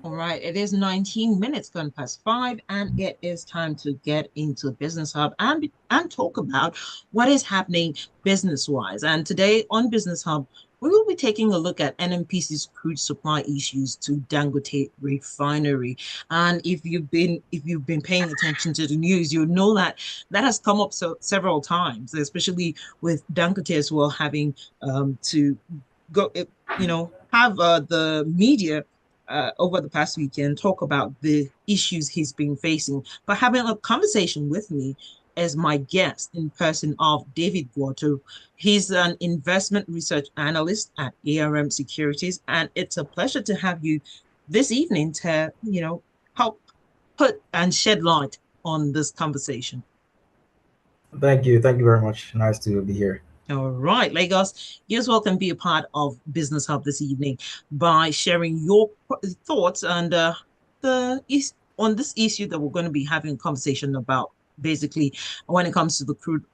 All right, it is 19 minutes gone past 5, and it is time to get into Business Hub and talk about what is happening business-wise. And today on Business Hub, we will be taking a look at NNPC's crude supply issues to Dangote Refinery. And if you've been paying attention to the news, you know that that has come up several times, especially with Dangote as well having to go, have the media over the past weekend talk about the issues he's been facing. But having a conversation with me as my guest in person of David Gwatau. He's an investment research analyst at ARM Securities, and it's a pleasure to have you this evening to, help put and shed light on this conversation. Thank you. Thank you very much. Nice to be here. All right, Lagos, you as well can be a part of Business Hub this evening by sharing your thoughts and the on this issue that we're going to be having a conversation about, basically, when it comes to the crude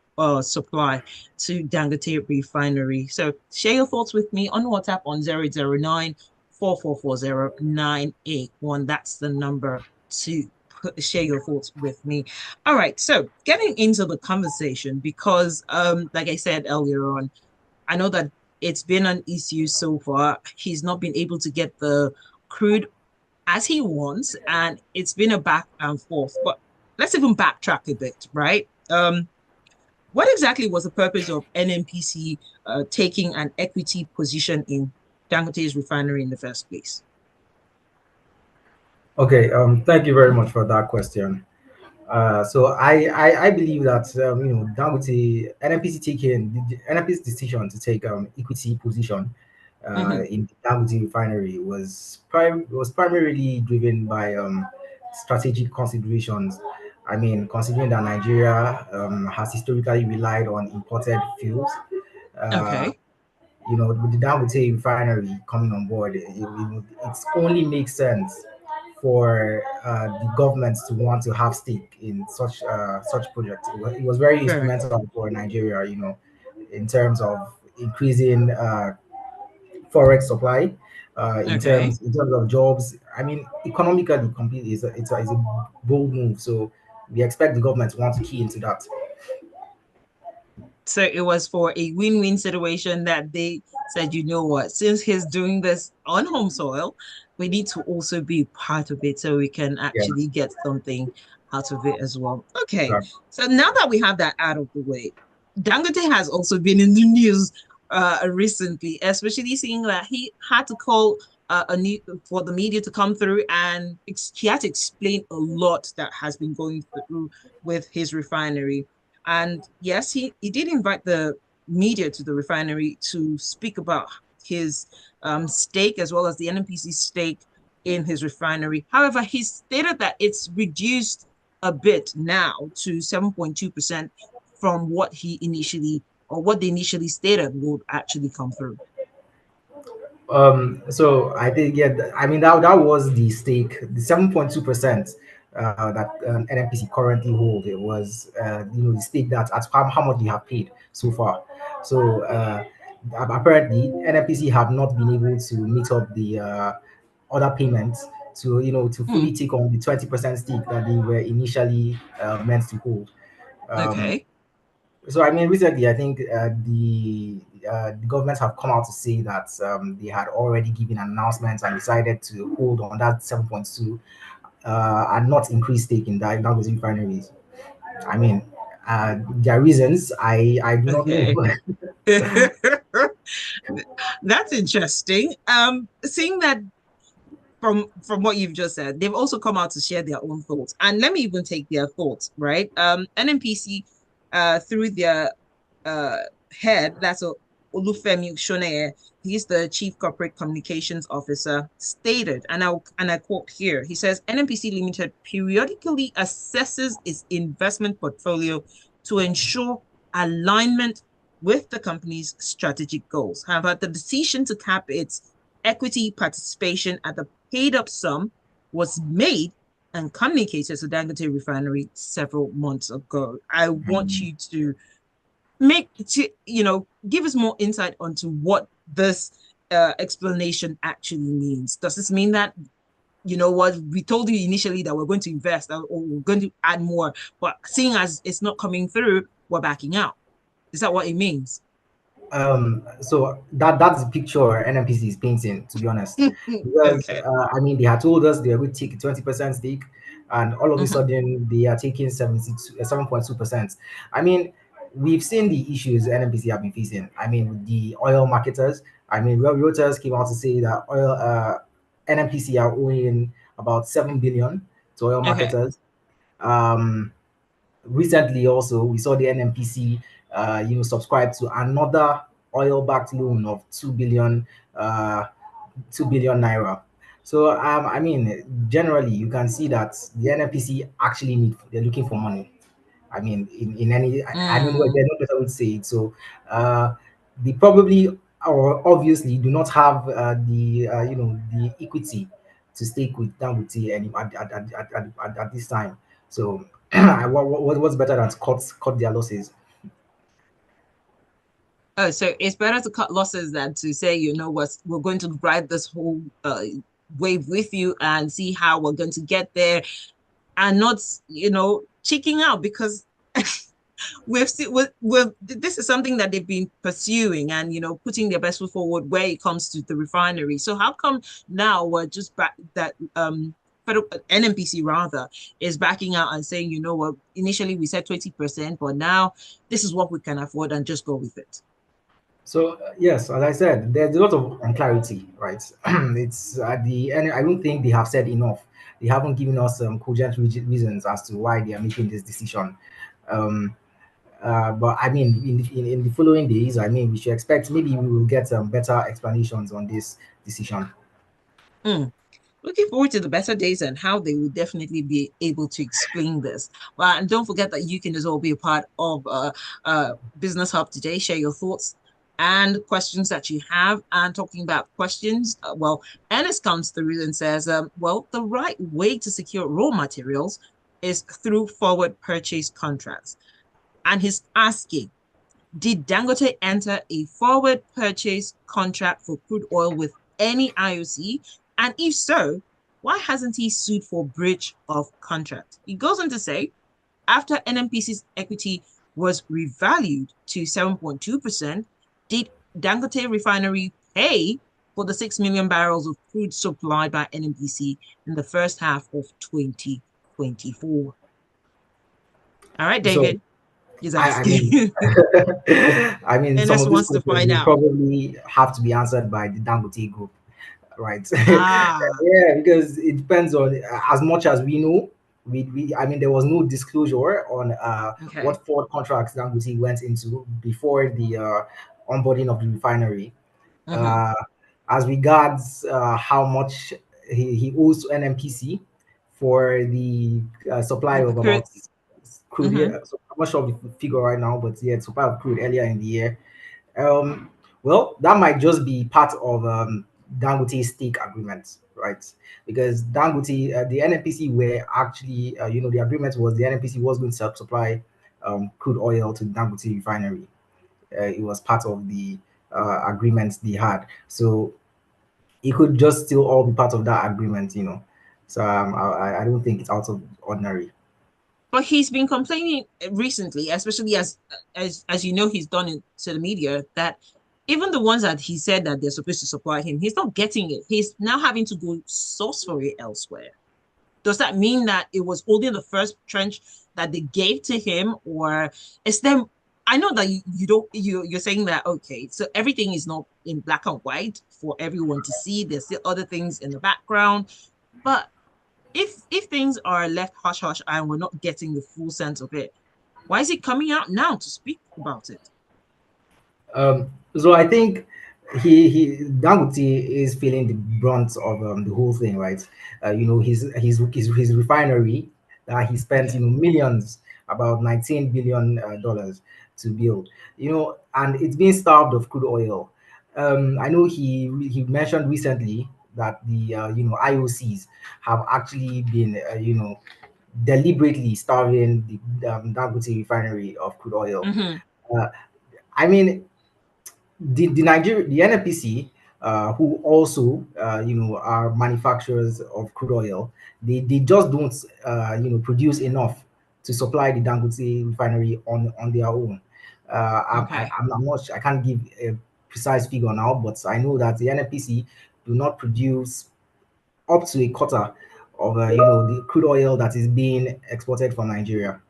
supply to Dangote Refinery. So share your thoughts with me on WhatsApp on 009 4440 That's the number to share your thoughts with me. All right, so getting into the conversation, because like I said earlier on, I know that it's been an issue so far. He's not been able to get the crude as he wants, and it's been a back and forth. But let's even backtrack a bit, right? What exactly was the purpose of NNPC taking an equity position in Dangote's refinery in the first place? Okay. Thank you very much for that question. So I believe that Dangote NNPC taking the NNPC's decision to take equity position Mm-hmm. in the Dangote Refinery was primarily driven by strategic considerations. I mean, considering that Nigeria has historically relied on imported fuels, uh, Okay. with the Dangote Refinery coming on board, it only makes sense for the government to want to have stake in such projects. It was very Very. instrumental for Nigeria, in terms of increasing forex supply, Okay. in terms of jobs. I mean, economically, complete is a bold move. So we expect the government to want to key into that. So it was for a win-win situation that they said, you know what, since he's doing this on home soil, we need to also be part of it so we can Yeah. actually get something out of it as well. Okay. Right. So now that we have that out of the way, Dangote has also been in the news recently, especially seeing that he had to call a need for the media to come through, and he had to explain a lot that has been going through with his refinery. And yes, he did invite the media to the refinery to speak about his stake as well as the NNPC stake in his refinery. However, he stated that it's reduced a bit now to 7.2% from what he initially or what they initially stated would actually come through. So I think, yeah, I mean, that was the stake, the 7.2% that NNPC currently hold. It was the stake that at how much they have paid so far. So apparently NNPC have not been able to meet up the other payments to Hmm. fully take on the 20% stake that they were initially meant to hold. Um, Okay. so I mean, recently I think the governments have come out to say that they had already given an announcement and decided to hold on that 7.2 and not increase stake in that was refineries. I mean, there are reasons I do not know. Okay. That's interesting. Seeing that from what you've just said, they've also come out to share their own thoughts. And let me even take their thoughts, right? NNPC, through their uh head, that's Olufemi Shoneye, he's the Chief Corporate Communications Officer, stated, and I quote here, he says, NNPC Limited periodically assesses its investment portfolio to ensure alignment with the company's strategic goals. However, the decision to cap its equity participation at the paid up sum was made and communicated to Dangote Refinery several months ago. I want Mm. you to give us more insight onto what this explanation actually means. Does this mean that what we told you initially that we're going to invest or we're going to add more, but seeing as it's not coming through, we're backing out? Is that what it means? So that's the picture NNPC is painting, to be honest. Because Okay. I mean, they had told us they would take 20% stake, and all of a Hmm. sudden they are taking 7.2%. I mean, we've seen the issues NNPC have been facing. I mean, with the oil marketers. I mean, Reuters came out to say that oil NNPC are owing about 7 billion to oil Okay. marketers. Um, Recently also we saw the NNPC subscribe to another oil-backed loan of 2 billion naira. So I mean, generally you can see that the NNPC actually they're looking for money. I mean, in any, I don't know, Mm. there's no better way to say it. So, they probably or obviously do not have the equity to stake with Dangote any at this time. So, what's better than to cut their losses? Oh, so it's better to cut losses than to say, what, we're going to ride this whole wave with you and see how we're going to get there, and not, cheeking out, because we've seen this is something that they've been pursuing and putting their best foot forward where it comes to the refinery. So how come now we're just back that federal NNPC rather is backing out and saying, what, initially we said 20%, but now this is what we can afford and just go with it. So yes, as I said, there's a lot of unclarity, right? It's at the end. I don't think they have said enough. They haven't given us some cogent reasons as to why they are making this decision. Um, but I mean, in the following days, I mean, we should expect maybe we will get some better explanations on this decision. Mm. Looking forward to the better days and how they will definitely be able to explain this. Well, and don't forget that you can as well be a part of Business Hub today. Share your thoughts and questions that you have. And talking about questions, well, Ernest comes through and says, well, the right way to secure raw materials is through forward purchase contracts. And he's asking, did Dangote enter a forward purchase contract for crude oil with any IOC? And if so, why hasn't he sued for breach of contract? He goes on to say, after NNPC's equity was revalued to 7.2%, did Dangote Refinery pay for the 6 million barrels of crude supplied by NNPC in the first half of 2024? All right, So David, he's I asking. mean, I mean, some Ernest of these wants to questions find will out. probably have to be answered by the Dangote group, right? Ah, Yeah, because it depends on as much as we know. I mean, there was no disclosure on okay. what Ford contracts Dangote went into before the onboarding of the refinery. Mm-hmm. Uh, as regards how much he owes to NNPC for the supply The of crude. about crude. Mm-hmm. Yeah, so I'm not sure of the figure right now, but yeah, supply of crude earlier in the year. Um, well, that might just be part of Dangote stake agreement, right? Because Dangote, the NNPC were actually, the agreement was the NNPC was going to supply crude oil to Dangote refinery. It was part of the agreements they had. So it could just still all be part of that agreement. So I don't think it's out of ordinary. But he's been complaining recently, especially as he's done it to the media, that even the ones that he said that they're supposed to supply him, he's not getting it. He's now having to go source for it elsewhere. Does that mean that it was only the first trench that they gave to him, or is them? I know that you don't you're saying that, okay, so everything is not in black and white for everyone to see. There's still other things in the background, but if things are left hush hush and we're not getting the full sense of it, why is it coming out now to speak about it? So I think he Dangote is feeling the brunt of the whole thing, right? His refinery that he spent Okay. millions, about 19 billion dollars to build, and it's being starved of crude oil. I know he mentioned recently that the IOCs have actually been deliberately starving the Dangote refinery of crude oil. Mm-hmm. Uh, I mean, the NNPC, who also are manufacturers of crude oil, they just don't produce enough to supply the Dangote refinery on their own. Okay. I'm not sure, I can't give a precise figure now, but I know that the NNPC do not produce up to a quarter of the crude oil that is being exported from Nigeria,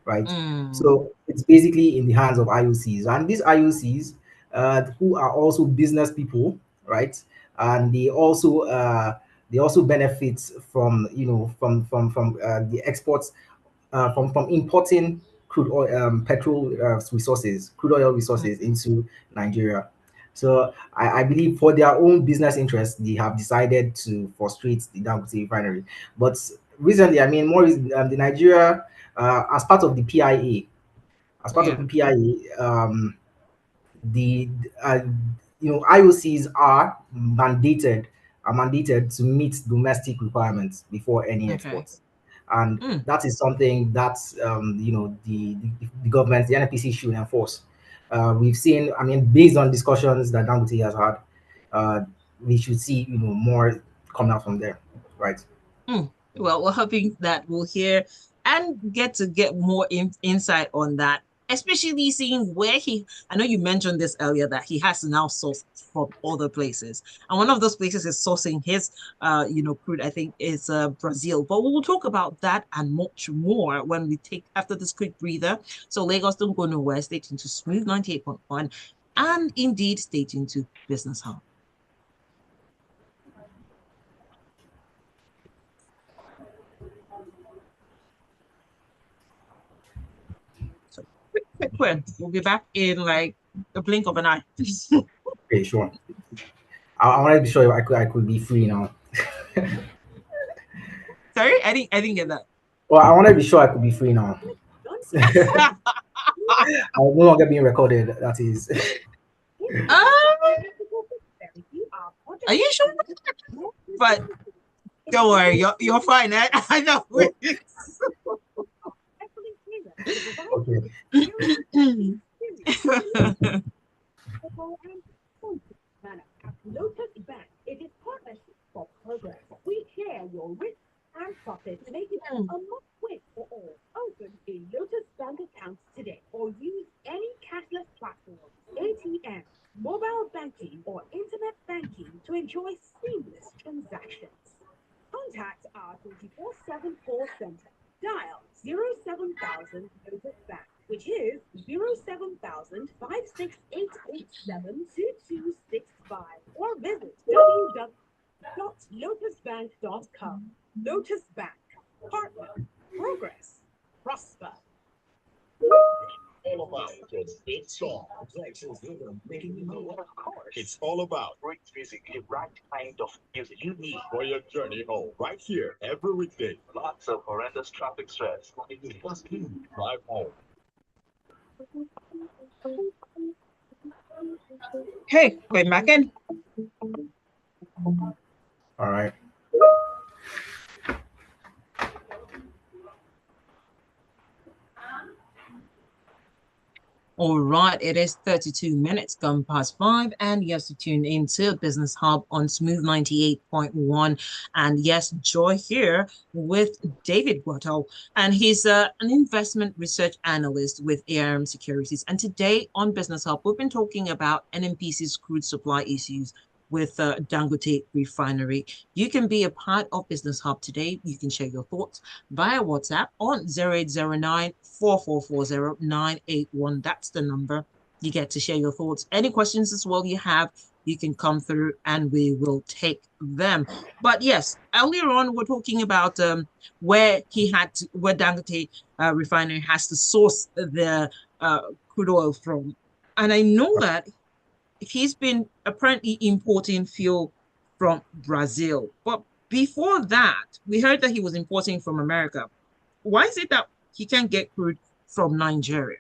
right? Mm, So it's basically in the hands of IOCs, and these IOCs, who are also business people, right? And they also benefit from the exports, from importing crude oil, petrol resources, crude oil mm, resources into Nigeria. So I believe for their own business interests, they have decided to frustrate the Dangote refinery. But recently, I mean, the Nigeria, as part of the PIA, as part of yeah. the PIA, the IOCs are mandated to meet domestic requirements before any Okay. exports, and Mm. that is something that the government, the NNPC, should enforce. We've seen, I mean, based on discussions that Dangote has had, uh, we should see more come out from there, right? Mm. Well, we're hoping that we'll hear and get more insight on that, especially seeing where I know you mentioned this earlier that he has to now source from other places. And one of those places is sourcing his, crude, I think is Brazil. But we'll talk about that and much more when we take after this quick breather. So Lagos, don't go nowhere. Stay tuned to Smooth 98.1 and indeed stay tuned to Business Hub. So quick one. We'll be back in like a blink of an eye. Okay, sure. I want to be sure I could be free now. Sorry, I didn't get that. Well, I want to be sure I could be free now. I'm no longer being recorded. That is. um, are you sure? But don't worry, you're fine. I know. Okay. All about just big song. Making you know what it's all about. Great music, the right kind of music you need for your journey home. Right here, every weekday. Lots of horrendous traffic stress. Just drive home. Hey, wait, back in. All right. All right, it is 32 minutes gone past 5. And yes, you tuned into Business Hub on Smooth 98.1. And yes, Joy here with David Gwatau. And he's an investment research analyst with ARM Securities. And today on Business Hub, we've been talking about NNPC's crude supply issues with Dangote Refinery. You can be a part of Business Hub today. You can share your thoughts via WhatsApp on 0809 4440 That's the number. You get to share your thoughts. Any questions as well you have, you can come through and we will take them. But yes, earlier on, we're talking about where Dangote Refinery has to source the crude oil from. And I know that he's been apparently importing fuel from Brazil. But before that, we heard that he was importing from America. Why is it that he can't get crude from Nigeria?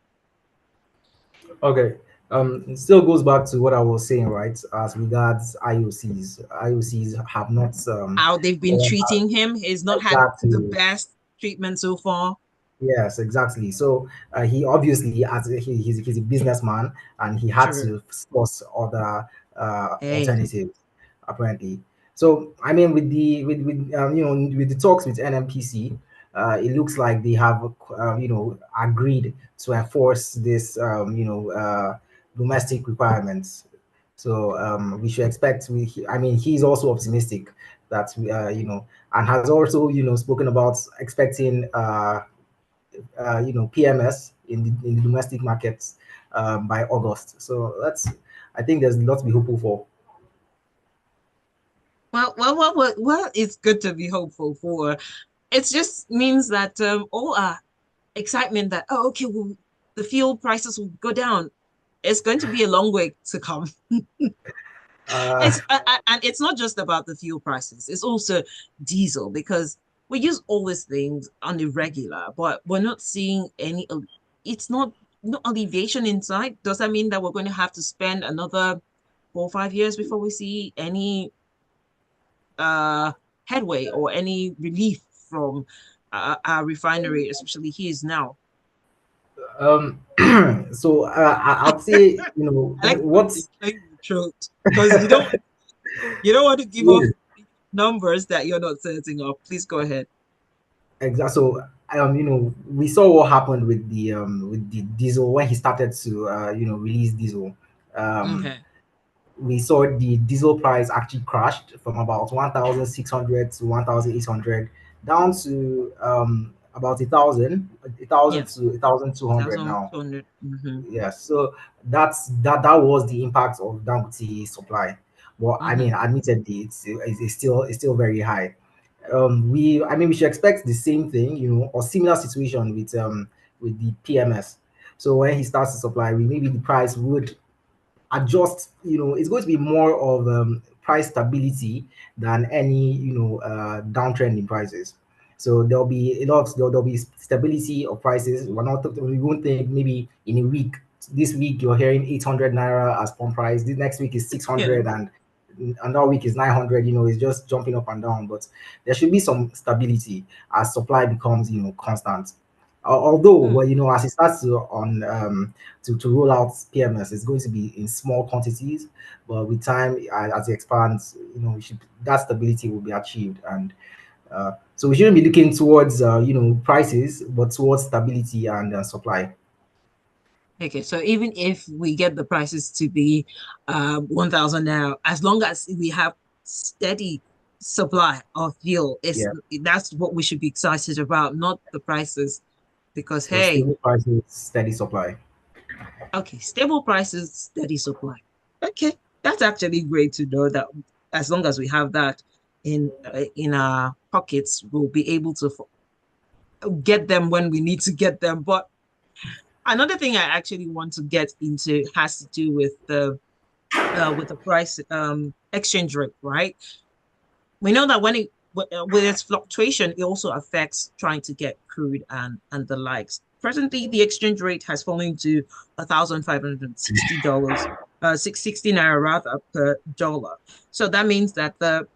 Okay. It still goes back to what I was saying, right? As regards IOCs, IOCs have not How they've been treating him. He's not had the exactly. best treatment so far. Yes, exactly. So he obviously, he's a businessman, and he had True. to source other Hey. alternatives, apparently. So I mean, with the talks with NNPC, it looks like they have agreed to enforce this domestic requirements. So we should expect. I mean, he's also optimistic that and has also spoken about expecting PMS in the domestic markets by August. So I think there's a lot to be hopeful for. Well, it's good to be hopeful for. It just means that all our excitement that, oh, okay, well, the fuel prices will go down. It's going to be a long way to come. Uh, And it's not just about the fuel prices. It's also diesel because we use all these things on the regular, but we're not seeing any. It's not no alleviation in sight. Does that mean that we're going to have to spend another 4 or 5 years before we see any uh headway or any relief from our refinery, especially his now? um, so I'd say I like the way what's you're clearing your throat because you don't want to give off yeah, numbers that you're not certain of. Please go ahead. exactly. So we saw what happened with the diesel when he started to release diesel. Um, Okay. we saw the diesel price actually crashed from about 1,600 to 1,800 down to about 1,000 Yeah. to 1,200 now. 1,200. Mm-hmm. Yes, so that was the impact of Dangote supply. Well, I Mm-hmm. mean, admittedly, it's still very high. I mean, we should expect the same thing, or similar situation with the PMS. So when he starts to supply, we maybe the price would adjust. It's going to be more of price stability than any downtrend in prices. So there'll be stability of prices. We won't think maybe in a week, this week you're hearing 800 naira as pump price, the next week is Yeah. 600, and another week is 900. It's just jumping up and down, but there should be some stability as supply becomes constant. Although, Hmm. well, as it starts to roll out PMS, it's going to be in small quantities, but with time, as it expands, that stability will be achieved, and so we shouldn't be looking towards prices, but towards stability and supply. Okay, so even if we get the prices to be 1,000 now, as long as we have steady supply of fuel, Yeah. that's what we should be excited about, not the prices. Because So hey, stable prices, steady supply. okay, stable prices, steady supply. Okay, that's actually great to know that as long as we have that in our pockets, we'll be able to get them when we need to get them. But another thing I actually want to get into has to do with the price exchange rate, right? We know that when it with its fluctuation, it also affects trying to get crude and the likes. Presently, the exchange rate has fallen to $1,560, 660 naira rather per dollar. So that means that the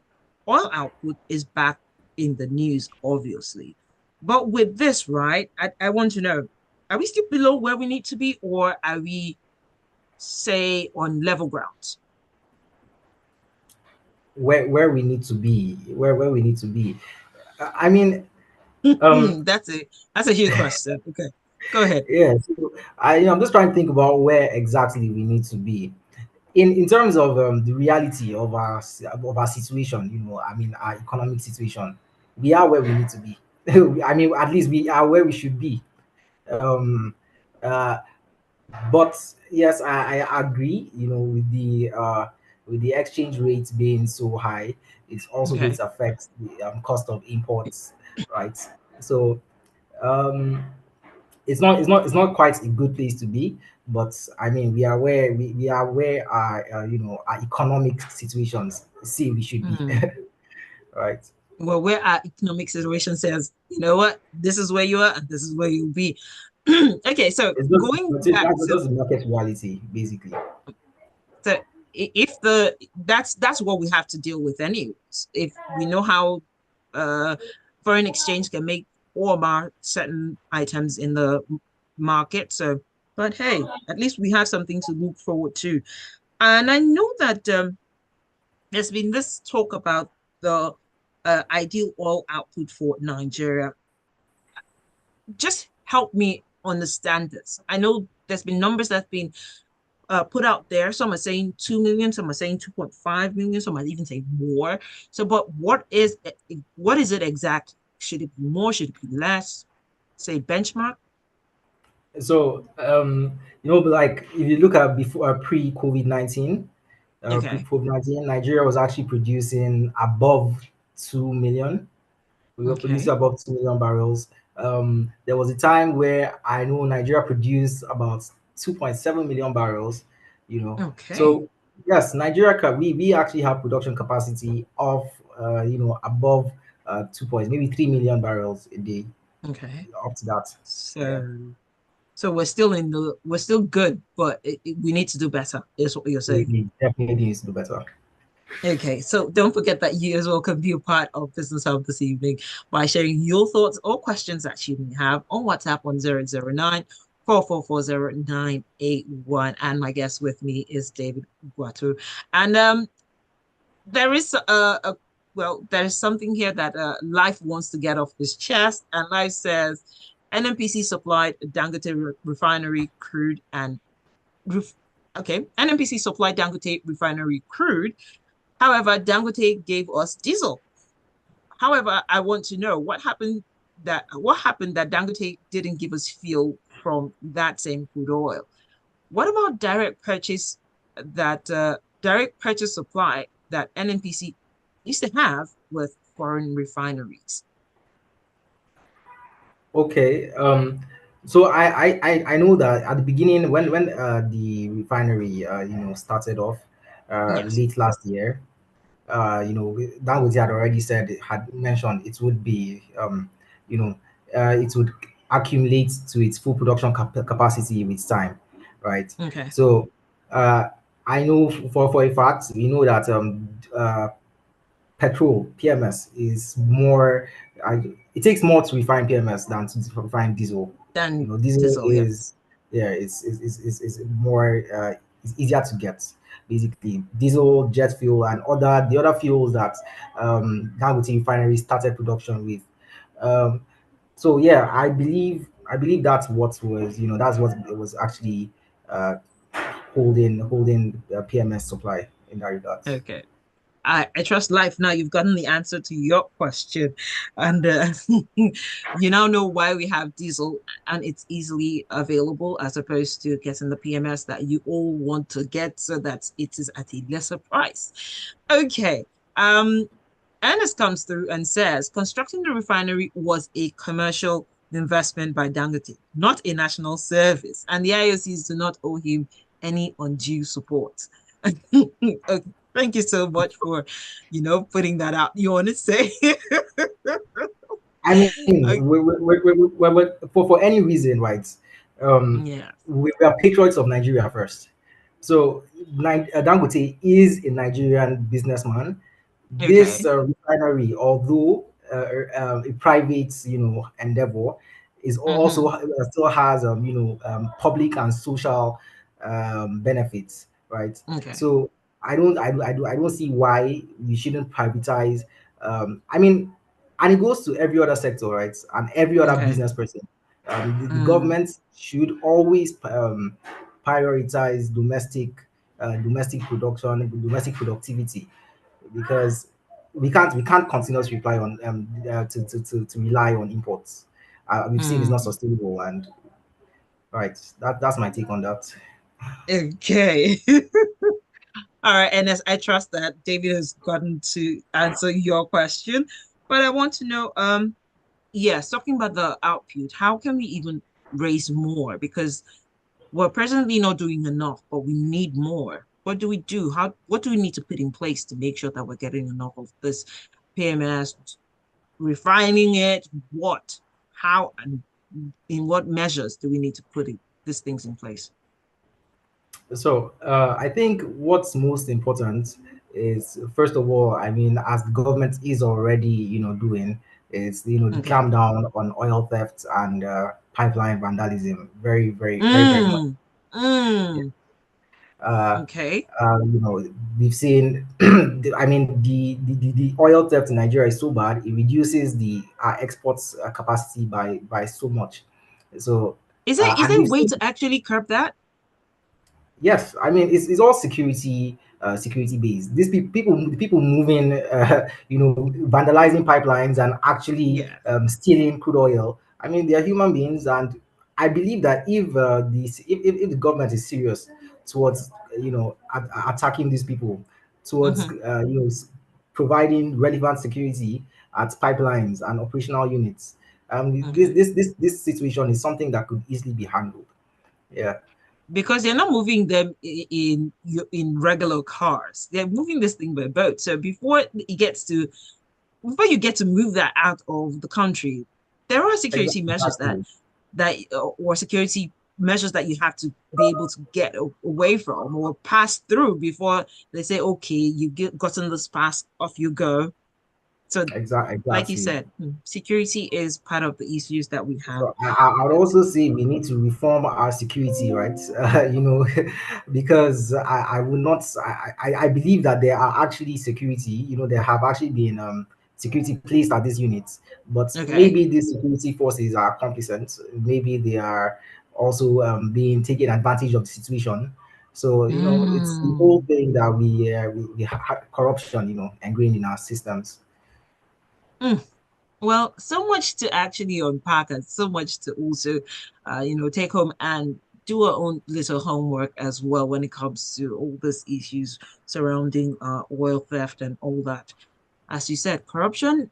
oil output is back in the news, obviously. But with this, right, I want to know, are we still below where we need to be, or are we, say, on level grounds? Where we need to be, where we need to be. I mean, um, That's a huge question. Okay, go ahead. yeah. So I'm just trying to think about where exactly we need to be in terms of the reality of our situation. I mean, our economic situation. We are where we need to be. I mean, at least we are where we should be. Um, uh, but yes, I agree. With the exchange rates being so high, it's also going Okay. to affect the cost of imports, right? So um, it's not quite a good place to be, but I mean, we are where our our economic situations say we should be. Hmm. Right? Well, where our economic situation says, you know what, this is where you are and this is where you'll be. Okay, so It's just going that's back to just the market reality, basically. so if the that's what we have to deal with anyways. If we know how uh foreign exchange can make certain items in the market. So, but hey, at least we have something to look forward to. And I know that there's been this talk about the ideal oil output for Nigeria. Just help me understand this. I know there's been numbers that's been put out there. Some are saying 2 million, some are saying 2.5 million, some are even saying more. So, but what is it exactly? Should it be more? Should it be less? Say benchmark. So, like if you look at before pre-COVID-19, Okay. pre-COVID-19, Nigeria was actually producing above 2 million. We were producing Okay. above 2 million barrels. There was a time where I know Nigeria produced about 2.7 million barrels, Okay. So, yes, Nigeria, we actually have production capacity of, above 2 points, maybe 3 million barrels a day, Okay. up to that. Yeah. So we're still good, but we need to do better, is what you're saying. We definitely need to do better. Okay, so don't forget that you as well can be a part of Business Hub this evening by sharing your thoughts or questions that you may have on WhatsApp on 009 4440 981. And my guest with me is David Gwatau. And there is there is something here that Life wants to get off his chest, and Life says NNPC supplied Dangote Refinery crude and ref- okay, NNPC supplied Dangote Refinery crude. However, Dangote gave us diesel. However, I want to know what happened that Dangote didn't give us fuel from that same crude oil. What about direct purchase supply that NNPC used to have with foreign refineries? Okay. So I know that at the beginning, when the refinery started off Yes. late last year, Dangote had already said, had mentioned it would be, you know, it would accumulate to its full production capacity with time, right? Okay. So, uh, I know for a fact, we know that petrol PMS is more. It takes more to refine PMS than to refine diesel. Then Diesel diesel, yeah. is, yeah, is more it's easier to get. Basically, diesel, jet fuel, and the other fuels that Dangote Refinery started production with. Um, so yeah, I believe that's what it was actually uh, holding PMS supply in that regard. Okay. I trust Life now. You've gotten the answer to your question, and you now know why we have diesel and it's easily available as opposed to getting the PMS that you all want to get, so that it is at a lesser price. Okay. Um, Ernest comes through and says constructing the refinery was a commercial investment by Dangote, not a national service, and the IOCs do not owe him any undue support. Okay, thank you so much for, putting that out. You want to say? I mean, Okay, for any reason, right? yeah. We are patriots of Nigeria first. So, Dangote is a Nigerian businessman. This Okay. refinery, although a private, endeavor, is also Mm-hmm. still has public and social benefits, right? Okay. So I don't see why you shouldn't privatize. I mean, and it goes to every other sector, right? And every other Okay. business person. The Mm, government should always prioritize domestic production, domestic productivity, because we can't continuously rely on to rely on imports. We've seen it's not mm. sustainable, and right, that's my take on that. Okay. All right, and as I trust that David has gotten to answer your question, but I want to know, yes, talking about the output, how can we even raise more? Because we're presently not doing enough, but we need more. What do we do? What do we need to put in place to make sure that we're getting enough of this PMS, refining it? What, how, and in what measures do we need to put these things in place? So I think what's most important is, first of all, I mean, as the government is already doing, It's, you know, the Okay. clampdown on oil theft and pipeline vandalism. Very, very, very, very much. Mm. Mm. Uh, Okay. you know, we've seen. I mean, the oil theft in Nigeria is so bad. It reduces the exports capacity by so much. So, Is and there a we've way seen. to actually curb that? Yes, I mean it's all security security based. These people moving you know, vandalizing pipelines and actually Yeah. stealing crude oil. I mean they are human beings, and I believe that if if the government is serious towards, you know, attacking these people, towards Mm-hmm. you know, providing relevant security at pipelines and operational units, Okay. this situation is something that could easily be handled. Yeah, Because they're not moving them in regular cars. They're moving this thing by boat. So before you get to move that out of the country, there are security measures exactly. or security measures that you have to be able to get away from or pass through before they say, okay, gotten this pass, off you go. So, like you Exactly. said, security is part of the issues that we have. So I would also say we need to reform our security, right? You know, because I will not. I believe that there are actually security. You know, there have actually been security placed at these units, but Okay. maybe these security forces are complicit. Maybe they are also being taken advantage of the situation. So, you know, it's the whole Mm. thing that we have corruption, you know, ingrained in our systems. Mm. Well, so much to actually unpack and so much to also, take home and do our own little homework as well when it comes to all these issues surrounding oil theft and all that. As you said, corruption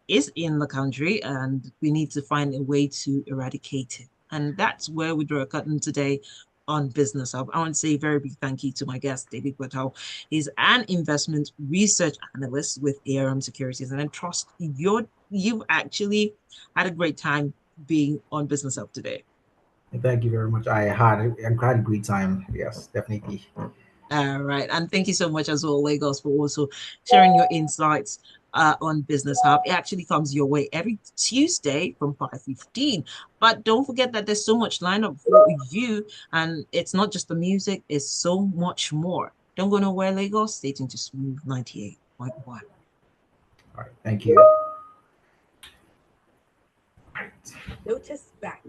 is in the country and we need to find a way to eradicate it. And that's where we draw a curtain today on Business Hub. I want to say a very big thank you to my guest, David Gwatau. He's an investment research analyst with ARM Securities. And I trust you've actually had a great time being on Business Hub today. Thank you very much. I had a great time. Yes, definitely. All right. And thank you so much as well, Lagos, for also sharing your insights on Business Hub. It actually comes your way every Tuesday from 5:15. But don't forget that there's so much lineup for you. And it's not just the music, it's so much more. Don't go nowhere, Lagos. Stay tuned to Smooth 98.1. All right. Thank you. Notice back.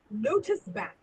Notice back.